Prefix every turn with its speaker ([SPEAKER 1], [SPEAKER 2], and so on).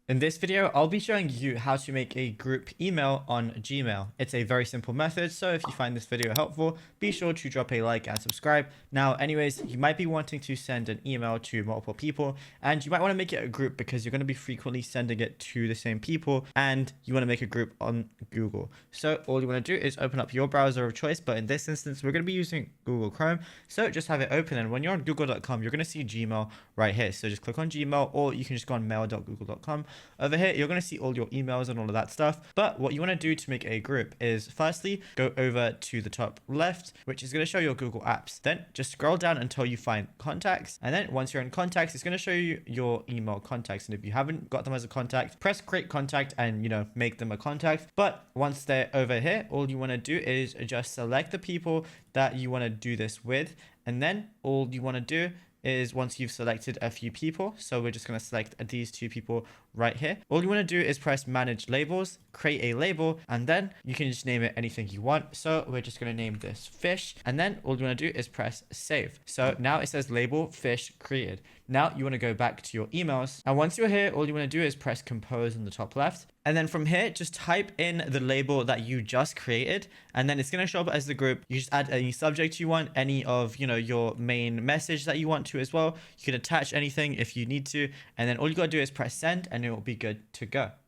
[SPEAKER 1] In this video, I'll be showing you how to make a group email on Gmail. It's a very simple method, so if you find this video helpful, be sure to drop a like and subscribe. Now, anyways, you might be wanting to send an email to multiple people, and you might want to make it a group because you're going to be frequently sending it to the same people, and you want to make a group on Google. So all you want to do is open up your browser of choice, but in this instance, we're going to be using Google Chrome. So just have it open, and when you're on google.com, you're going to see Gmail right here. So just click on Gmail, or you can just go on mail.google.com. Over here, you're going to see all your emails and all of that stuff. But what you want to do to make a group is firstly, go over to the top left, which is going to show your Google Apps. Then just scroll down until you find contacts. And then once you're in contacts, it's going to show you your email contacts. And if you haven't got them as a contact, press create contact and, make them a contact. But once they're over here, all you want to do is just select the people that you want to do this with. And then all you want to do is once you've selected a few people, so we're just going to select these two people right here. All you want to do is press manage labels, create a label, and then you can just name it anything you want. So we're just going to name this fish, and then all you want to do is press save. So now it says label fish created. Now you want to go back to your emails, and once you're here, all you want to do is press compose in the top left. And then from here, just type in the label that you just created, and then it's going to show up as the group. You just add any subject you want, any of, your main message that you want to as well. You can attach anything if you need to, and then all you got to do is press send, and it will be good to go.